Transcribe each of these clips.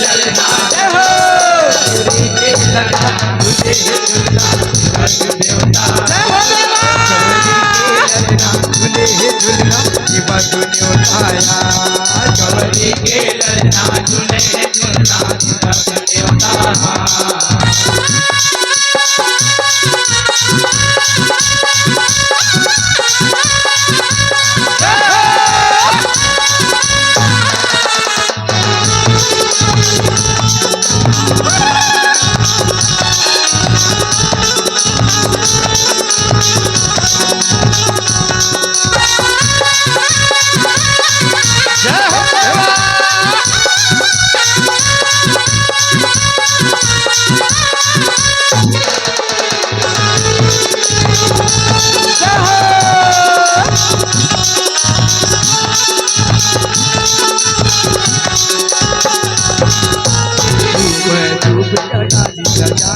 ललना जय हो गौरी के ललना झूले झूलना शिव देवता जय हो गौरी के ललना झूले झूलना शिव न्योताया गौरी के ललना झूले झूलना शिव देवता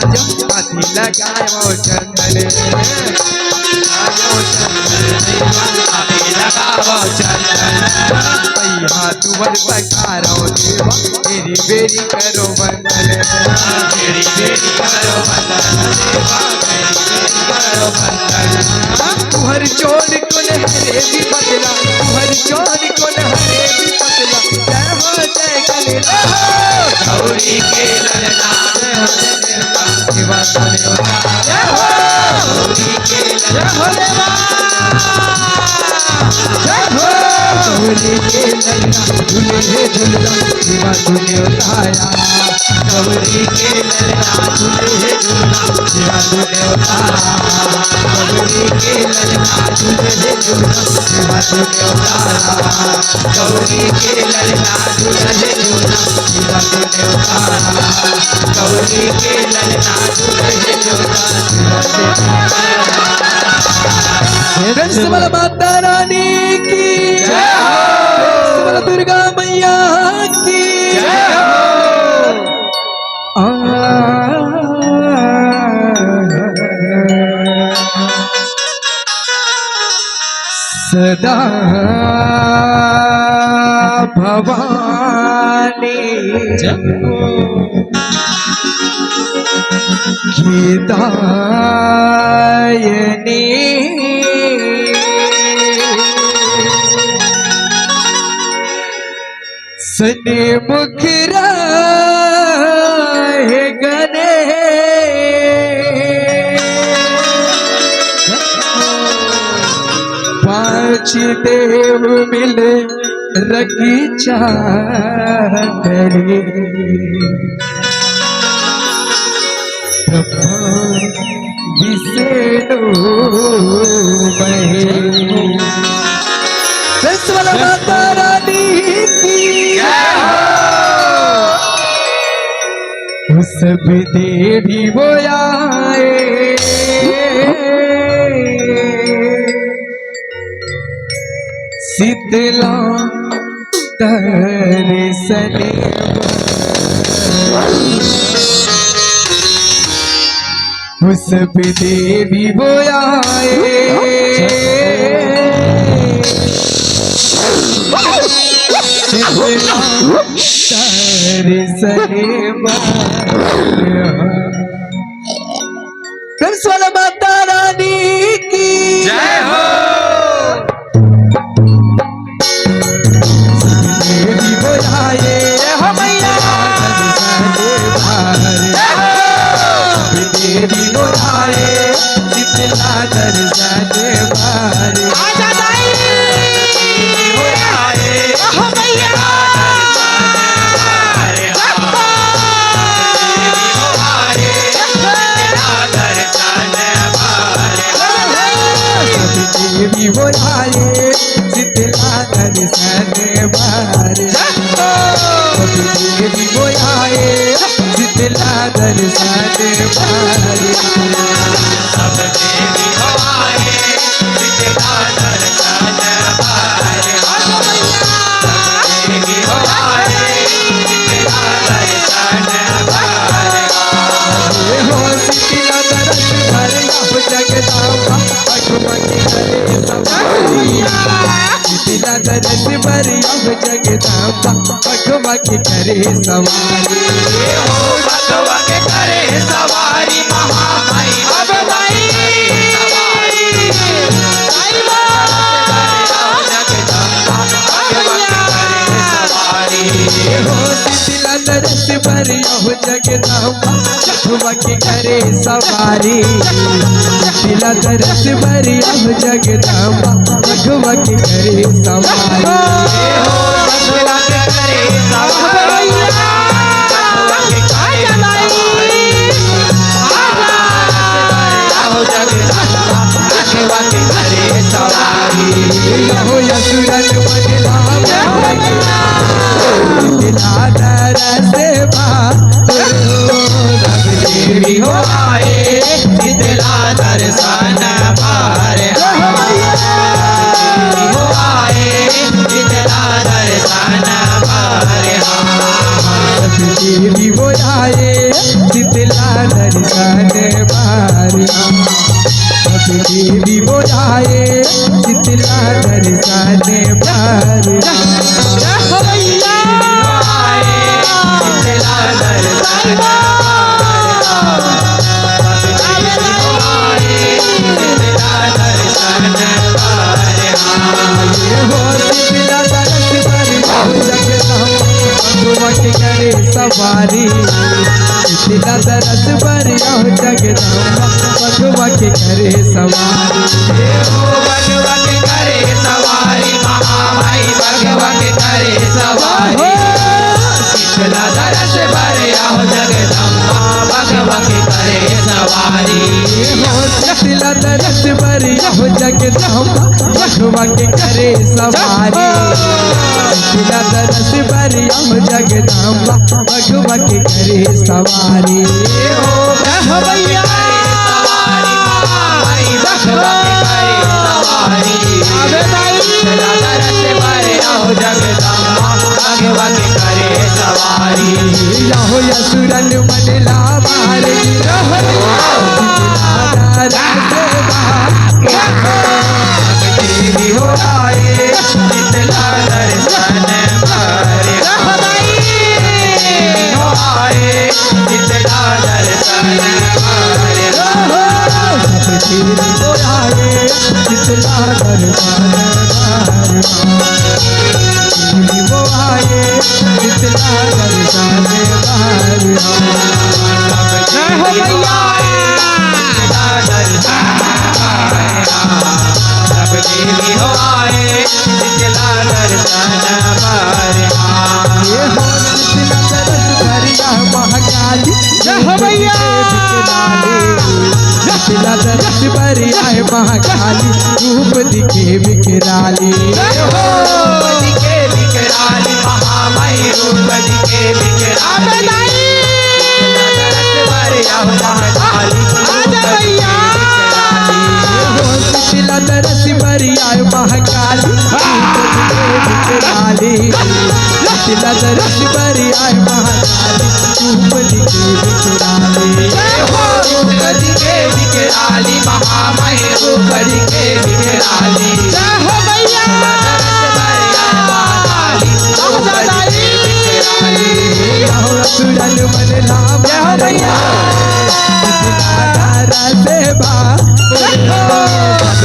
लगाए वो चंदन लगाओ चंदन तुवर पकारो देवा मेरी बेरी करो बंदन मेरी बेरी करो बंदन देवा मेरी बेरी करो बंदन तुहर चोर को हरे भी बदला तुहर चोर को हरे भी बदला जय हो जय कले गौरी के ललना शिवा जय हो गौरी के जय हो देवा जय हो गौरी के ललना झूले झूलना शिवा न्योताया गौरी के ललना झूले झूलना शिवा न्योताया गौरी के ललना झूले झूलना शिवा न्योताया गौरी के ललना झूले झूलना शिवा न्योताया गौरी के ललना झूले झूलना शिवा माता रानी की जय हो दुर्गा मैया की जय हो सदा भवानी गीतायनी सने मुखरा है गने पांच देव मिले रखी चादरी ब्रह्मा विष्णु महेश माता रानी की सब देवी वो आए शीतला दर्शने सब देवी वो आए दर्शने माता रानी की जय हो देवी बोलाए हो मैया देवी बोलाए शीतला दर्शन बारे आजा दाई बोलाए हो मैया देवी बोलाए शीतला दर्शन बारे देवी बोलाए शीतला दर्शन बारे सब देवी बोलाए शीतला दर्शन बारे देवी बोलाए शीतला दर्शन बारे हो शीतला दर्शन बारे जगदांबा अठमनी करे शीतला दर्शन बारे जगदांबा बघवा के करे सवारी हो बघवा के करे सवारी महामाई बघवा के करे सवारी दरस भरिया हो जगदम्बा बघवा के करे सवारी दिला दरस भरिया हो जगदम्बा बघवा के करे सवारी हो बघवा के करे सवारी बघवा के करे सवारी हो जगदम्बा बघवा के करे सवारी हो यसुरन मनला देवी हो आए शीतला दर्शन पार देवी हो आए शीतला दर्शन पार देवी हो आए शीतला दर्शन पार देवी हो आए शीतला दर्शन पार करे सवारी शीतला दरस भरिया हो जगदम्बा बघवा के करे सवारी हो बघवा के करे सवारी महामाई बघवा के करे सवारी शीतला दरस भरिया हो जगदम्बा बघवा के करे सवारी हो शीतला दरस भरिया हो जगदम्बा बघवा के करे सवारी शीतला दरस भरिया हो जगदम्बा बघवा के करे सवारी हो बघवैया सवारी महामाई बघवा के करे सवारी शीतला दरस भरिया हो जगदम्बा बघवा के करे सवारी हो यसुरन मनला मार देवी हो आए शीतला दर्शन पार देवी हो आए शीतला दर्शन पार देवी हो आए शीतला दर्शन देवी हो आए शीतला दर्शन देवी हो आए शीतला दर्शन पार ये हो शीतला दरस भरिया महाकाली शीतला दरस भरिया है महाकाली रूप दिखे विकराली रूप दिखे विकराली महामाई रूप दिखे विकराली दरस भरिया हो महाकाली शीतला दरस भरिया महाकाली विकराली शीतला दरस भरिया महाकाली रूप दिखे विकराली रूप दिखे विकराली महामाई रूप दिखे विकराली दरस भरिया महाकाली रूप दिखे विकराली सुरन मन नाम भैया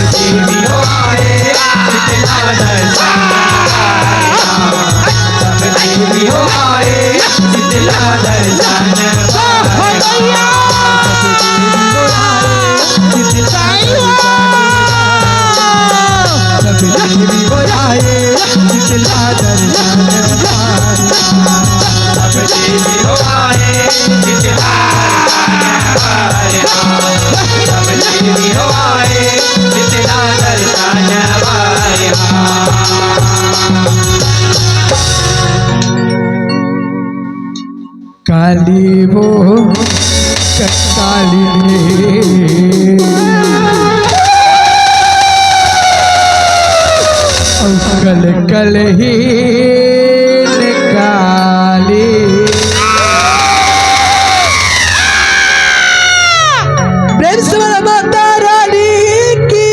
देवी हो आए शीतला दर्शन देवी हो आए शीतला दर्शन देवी हो आए शीतला दर्शन देवी हो आए शीतला देवी हो आए शीतला दर्शन काली वो काली कल कल ही काली माता रानी की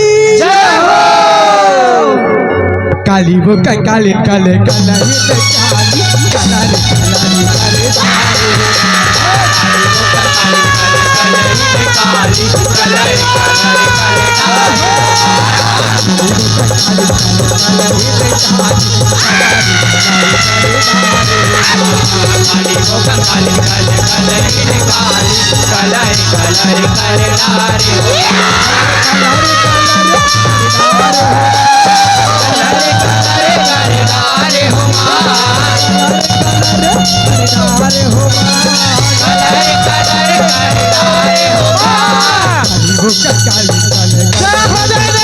काली वो काली काले काली काली काली कलर कलर काली को काली कलर कलर कर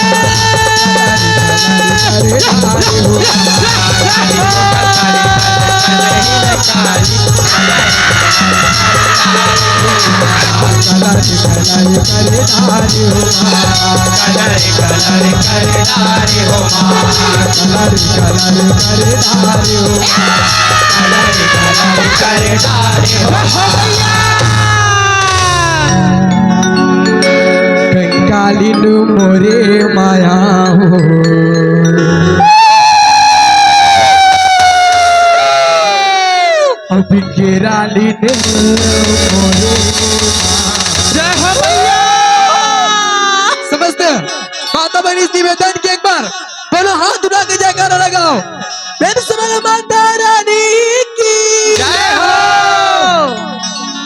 डारे हो कंगालिन मोरे माया हो बिगरालिन मोरे जय हो भैया समझते माता बहनी इस निवेदन के एक बार बोलो हाथ उठा के जयकारा लगाओ फिर सुनो माता रानी की जय हो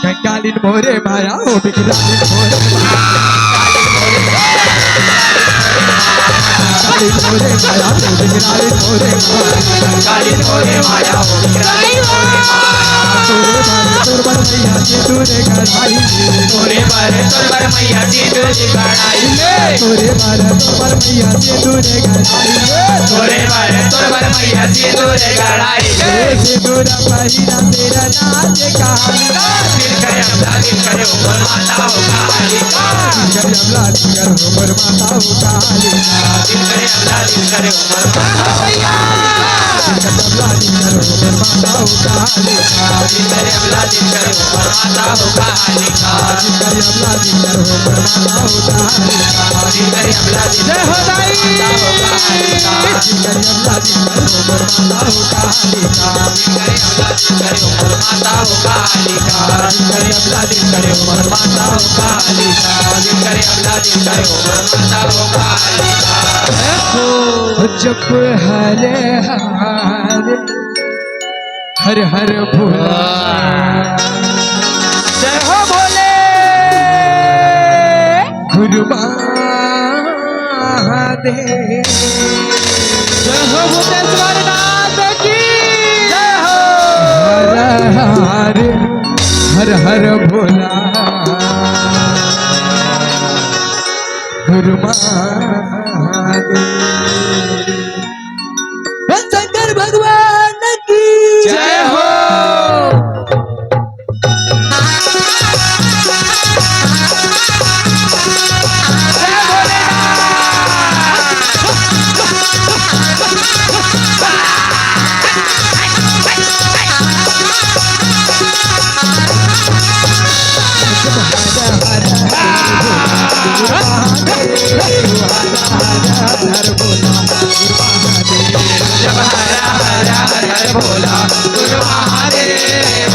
कंगालिन मोरे माया हो बिगरालिन मोरे काली मोरे माया हो तोरे बार तोर मैया जी दूध गड़ाई तोरे बार तोर मैया जी दूध गड़ाई सिंदूर पहिरा तेरा नाच कहानी दिल करे अपना दिल करे ऊपर माता हो काली दिल करे ऊपर माता हो काली दिल करे अपना दिल करे ऊपर माता हो दिल करे अपना दिल करे ऊपर माता हो काली दिल करे अपना दिल जय हो दाई माता हो कालिका करे अपना दिल करे ऊपर माता हो कालिका दिल करे अपना दिल करे ऊपर माता हो कालिका जप हर हर भोला जय हो भोले गुरु महादेव जय हो भूतेश्वर नाथ की जय हो हर हर भोला गुरु महादेव शंकर भगवान की जय हो भोला गुरु महादेव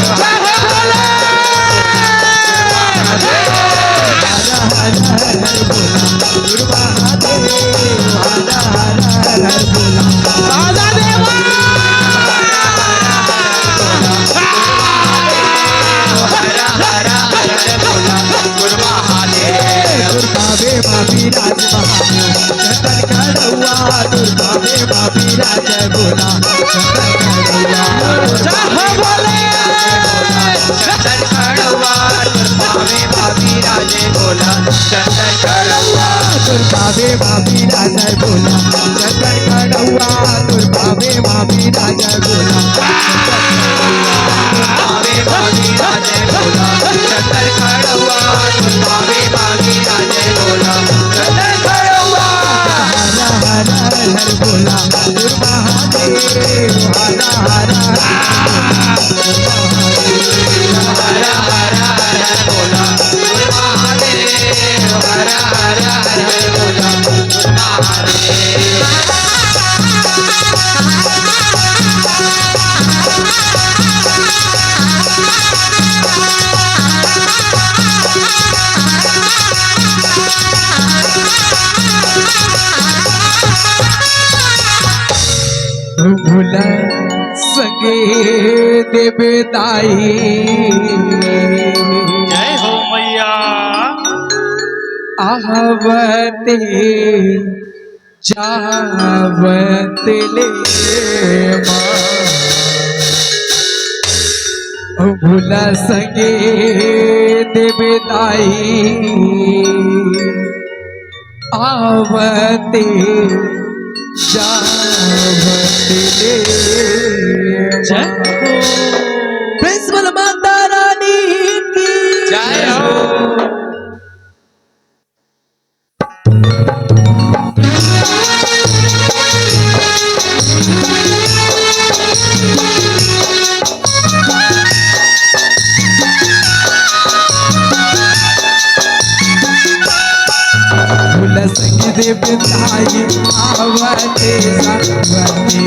भावे भाभी राजा बोला चंदन खड़ुआ तुर भावे भाभी राजा बोला भावे भाभी राजे बोला चंदन खड़ुआ भावे भाभी राजे बोला चंदन खड़ुआ हर हर हर बोला तुर महादेव हर हर बोला महादेव हर हर बोला महादेव देवदाई जय हो मैया आवते जावत ले माँ भूला संगे देवदाई आवते जावत ले जय हो प्रिंसिपल माता रानी की जय हो देवताई आवते सावते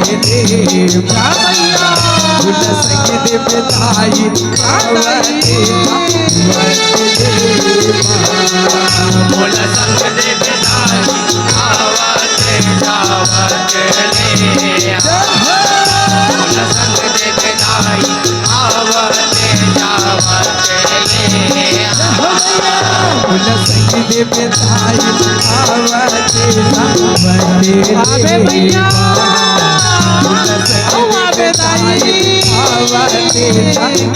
भैया फूल संग देवताई आवते फूल संग देवताई आवते जावते ले फूल संग देवताई आवते जावते ले फूल संग देवताई आवते सावते आवे भैया फूल संग देवताई आवते सावते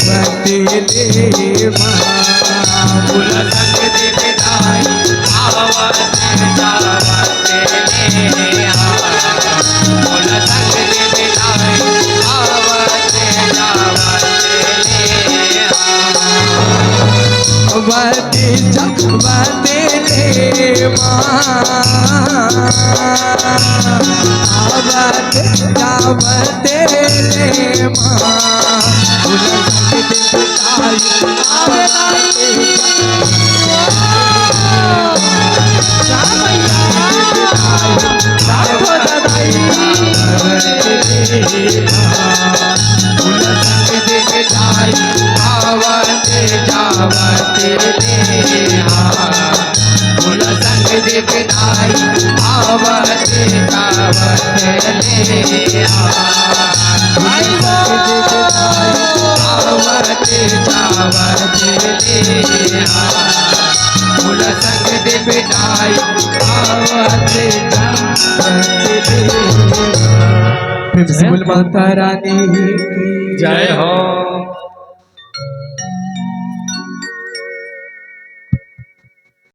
ले माँ फूल संग देवताई आवते जावते ले फूल संग देवताई आवते जावते ले आवते जावते ले माँ आवते जावते ले माँ फूल संग देवताई आवते फूल संग देवताई आवते जावते ले फूल संग देवताई आवते जावते ले आवते जावते ले फूल संग देवताई आवते जावते ले प्रिंसिपल माता रानी की जय हो।